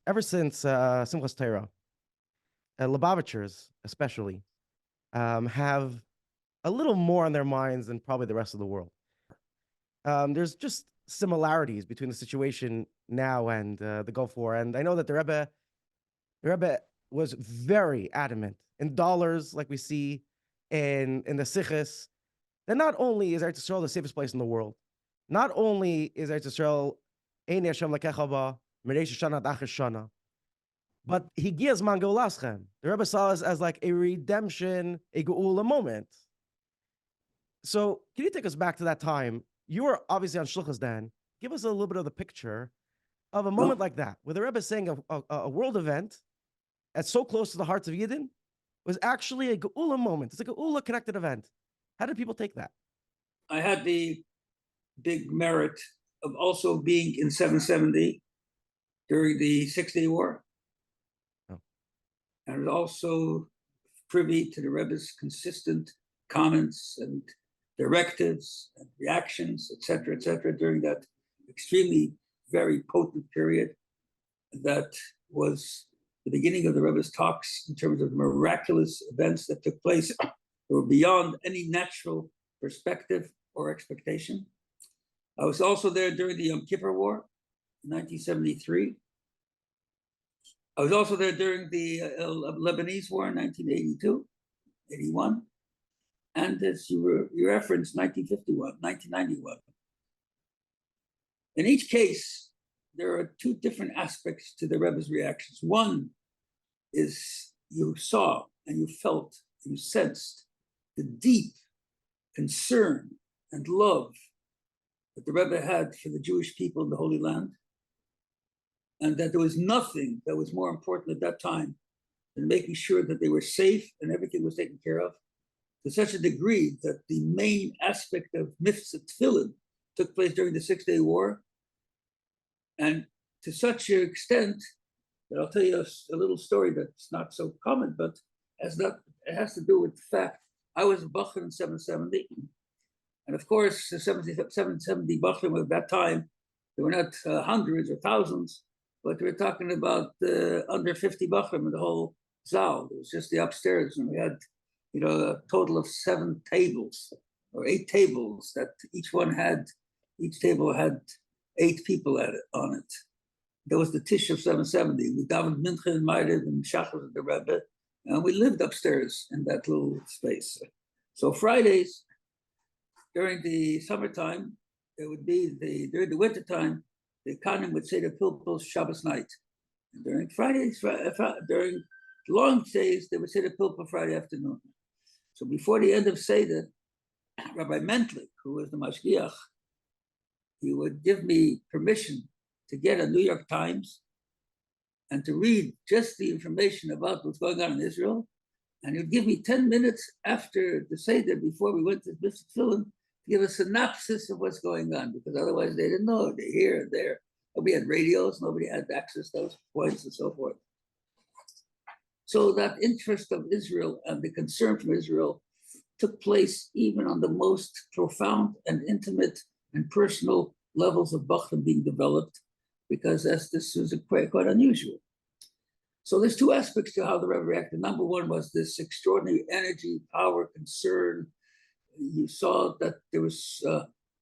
ever since Simchas Torah, Lubavitchers especially have a little more on their minds than probably the rest of the world. There's just similarities between the situation now and the Gulf War, and I know that the Rebbe was very adamant in dollars, like we see in the Sichos, that not only is Eretz Yisrael the safest place in the world, not only is Eretz Yisrael Ein Hashem Lekecha Ba, Mereish Shana ad Achar Shana, but Higias Man Geulaschem. The Rebbe saw us as like a redemption, a geula moment. So, can you take us back to that time? You were obviously on Shluchas then. Give us a little bit of the picture of a moment like that, where the Rebbe is saying a world event that's so close to the hearts of Yidden was actually a geula moment. It's a geula connected event. How did people take that? I had the big merit of also being in 770 during the 6-Day War. Oh. And was also privy to the Rebbe's consistent comments and directives and reactions, etc., during that extremely very potent period that was the beginning of the Rebbe's talks in terms of miraculous events that took place that were beyond any natural perspective or expectation. I was also there during the Yom Kippur War in 1973. I was also there during the Lebanese War in 1982, 81. And as you referenced, 1991. In each case, there are two different aspects to the Rebbe's reactions. One is you saw and you felt and you sensed the deep concern and love that the Rebbe had for the Jewish people in the Holy Land, and that there was nothing that was more important at that time than making sure that they were safe and everything was taken care of, to such a degree that the main aspect of Mifsat Tefillin took place during the 6-Day War, and to such an extent that I'll tell you a little story that's not so common, but it has to do with the fact I was a Bachar in 770, and of course, the 770 Bachrim at that time, they were not hundreds or thousands, but we're talking about under 50 Bachrim in the whole Zal. It was just the upstairs, and we had, a total of 7 tables or 8 tables that each table had 8 people on it. That was the Tish of 770. We davened Mincha and Ma'ariv and Shachar and the Rebbe, and we lived upstairs in that little space. So Fridays, during the summertime, it would be during the wintertime, the Kohanim would say the Pilpul Shabbos night. And during Fridays, during long days, they would say the Pilpul Friday afternoon. So before the end of Seder, Rabbi Mentlik, who was the Mashgiach, he would give me permission to get a New York Times and to read just the information about what's going on in Israel. And he would give me 10 minutes after the Seder, before we went to Mr. Tefillin, to give a synopsis of what's going on, because otherwise they didn't know. They here and there. Nobody had radios, nobody had access to those points and so forth. So that interest of Israel and the concern from Israel took place even on the most profound and intimate and personal levels of Bachrim being developed, because this was quite unusual. So there's 2 aspects to how the Rebbe reacted. Number one was this extraordinary energy, power, concern. You saw that there was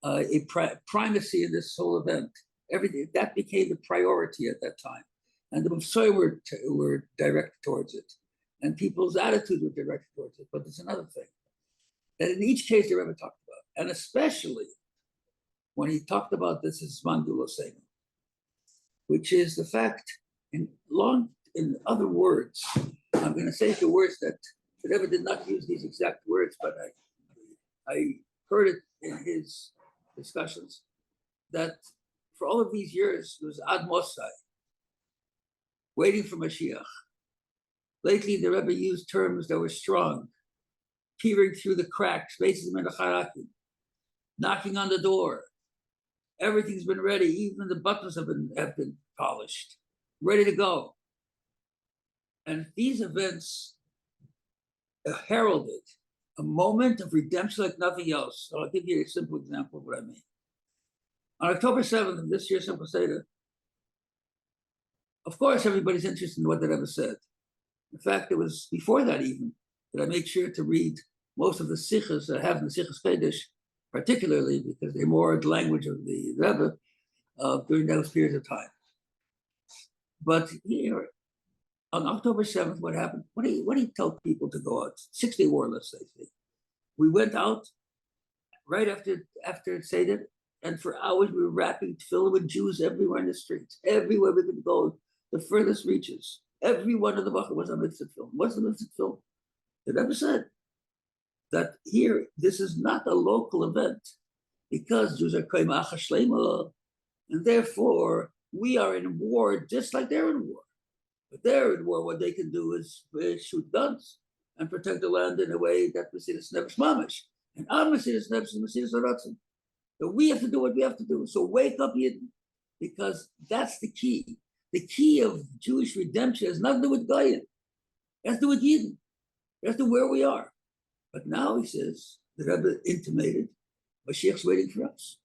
a primacy in this whole event. Everything that became the priority at that time, and the Messiah were directed towards it, and people's attitudes were directed towards it. But there's another thing that in each case the Rebbe talked about, and especially when he talked about this as Mandulo Sena, which is the fact, in other words, I'm going to say the words that the Rebbe did not use these exact words, but I heard it in his discussions, that for all of these years, it was Ad Mosai, waiting for Mashiach. Lately, the Rebbe used terms that were strong, peering through the cracks, spaces in the Charakim, knocking on the door. Everything's been ready, even the buttons have been polished, ready to go. And these events heralded a moment of redemption like nothing else. So I'll give you a simple example of what I mean. On October 7th of this year's Simchas Seder, Of course, everybody's interested in what the Rebbe said. In fact, it was before that even that I make sure to read most of the sichos that I have in the Sichos Kodesh, particularly because they're more the language of the Rebbe during those periods of time. But here, on October 7th, what happened? What do you tell people to go out? 6-day war, let's say. We went out right after Seder, and for hours we were wrapping tefillin with Jews everywhere in the streets, everywhere we could go, the furthest reaches. Every one of the Bachar was on mitzvah film. What's the mitzvah film? The Rebbe said that here, this is not a local event because Jews are koim achas shlema, and therefore we are in war just like they're in war. But they're in war, what they can do is shoot guns and protect the land in a way that Mesilas Nefesh mamish. And our Mesilas Nefesh is Mesilas Haratzon. So we have to do what we have to do. So wake up, Yidden, because that's the key. The key of Jewish redemption has nothing to do with Goyim. It has to do with Yidden. It has to do where we are. But now he says, the Rebbe intimated, Mashiach's waiting for us.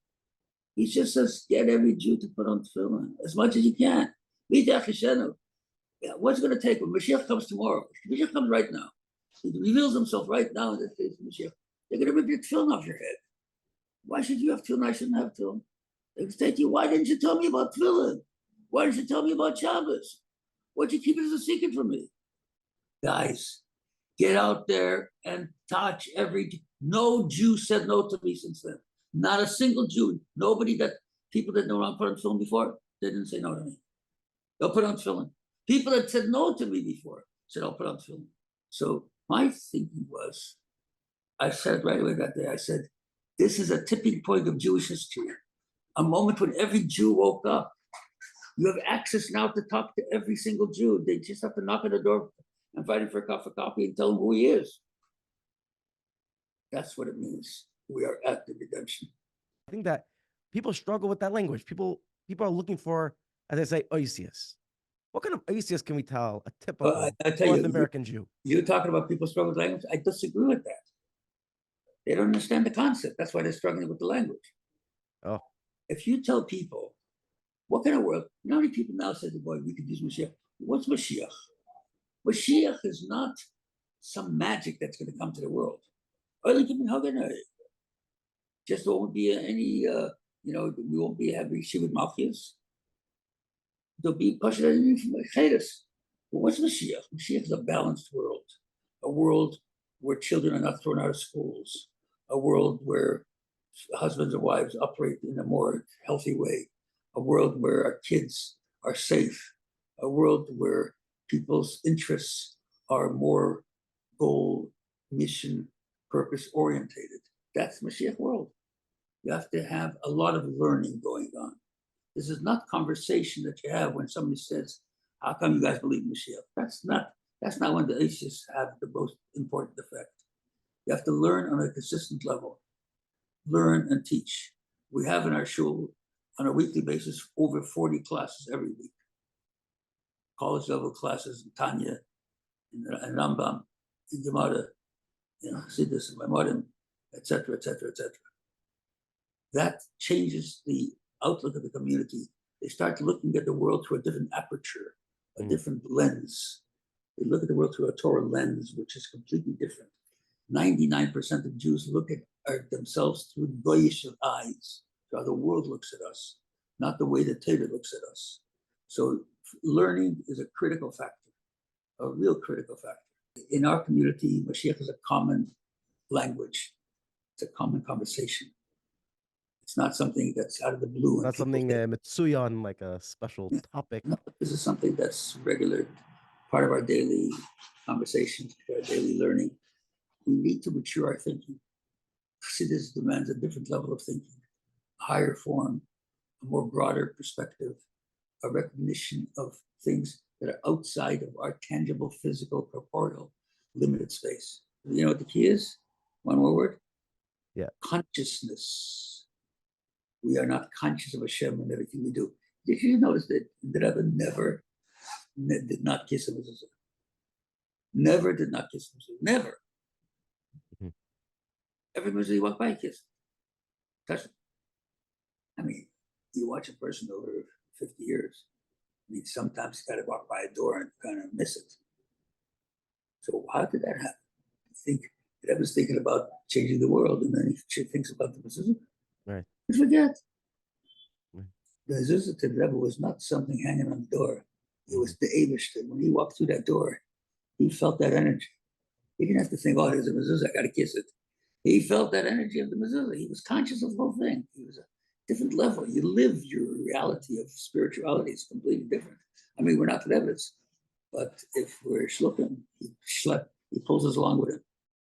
He just says, get every Jew to put on tefillin as much as you can. What's it going to take when Mashiach comes tomorrow? Mashiach comes right now. He reveals himself right now in the face of Mashiach. They're going to rip your tefillin off your head. Why should you have tefillin? I shouldn't have tefillin. They say to you, why didn't you tell me about tefillin? Why didn't you tell me about Shabbos? Why'd you keep it as a secret from me? Guys, get out there and touch no Jew said no to me since then. Not a single Jew. Nobody that people that know I'll put on tefillin before, they didn't say no to me. They'll put on tefillin. People that said no to me before said, I'll put on tefillin. So my thinking was, I said right away that day, I said, this is a tipping point of Jewish history. A moment when every Jew woke up. You have access now to talk to every single Jew. They just have to knock on the door and invite him for a cup of coffee and tell him who he is. That's what it means. We are at the redemption. I think that people struggle with that language. People are looking for, as I say, oisius. What kind of oisius can we tell a typical North American Jew? You're talking about people struggling with language? I disagree with that. They don't understand the concept. That's why they're struggling with the language. Oh. If you tell people, what kind of world? You know how many people now say, boy, we could use Mashiach. What's Mashiach? Mashiach is not some magic that's going to come to the world. Just won't be any, we won't be having Shivat Malchus. There'll be Pasha from Chaydas. But what's Mashiach? Mashiach is a balanced world, a world where children are not thrown out of schools, a world where husbands and wives operate in a more healthy way, a world where our kids are safe, a world where people's interests are more goal, mission, purpose orientated. That's Mashiach world. You have to have a lot of learning going on. This is not conversation that you have when somebody says, how come you guys believe Mashiach? That's not when the issues have the most important effect. You have to learn on a consistent level, learn and teach. We have in our shul on a weekly basis over 40 classes every week. College level classes in Tanya, in Rambam, in Gemara, Chassidus, and Maimonim, etc., etc., etc. That changes the outlook of the community. They start looking at the world through a different aperture, a different lens. They look at the world through a Torah lens, which is completely different. 99% of Jews look at themselves through goyish eyes, how the world looks at us, not the way the Torah looks at us. So learning is a critical factor, a real critical factor. In our community, Mashiach is a common language. It's a common conversation. It's not something that's out of the blue. Not something mitsuyan, like a special topic. No, this is something that's regular, part of our daily conversations, our daily learning. We need to mature our thinking. Chassidus demands a different level of thinking, a higher form, a more broader perspective, a recognition of things that are outside of our tangible, physical, corporeal, limited space. You know what the key is? One more word? Yeah. Consciousness. We are not conscious of Hashem in everything we do. Did you notice that the Rebbe never did not kiss him? Never did not kiss him. Never. Mm-hmm. Every Muslim he walked by, he kissed. Touched him. I mean, you watch a person over 50 years, mean, sometimes you got to walk by a door and kind of miss it. So how did that happen? I think that was thinking about changing the world, and then he thinks about the mezuzah. Right. You forget. Right. The mezuzah to the Rebbe was not something hanging on the door. It was the Eibishter. When he walked through that door, he felt that energy. He didn't have to think, oh, there's a mezuzah, I got to kiss it. He felt that energy of the mezuzah. He was conscious of the whole thing. He was a different level. You live your reality of spirituality is completely different. I mean, we're not the Rebbe's, but if we're shluchim, he pulls us along with him.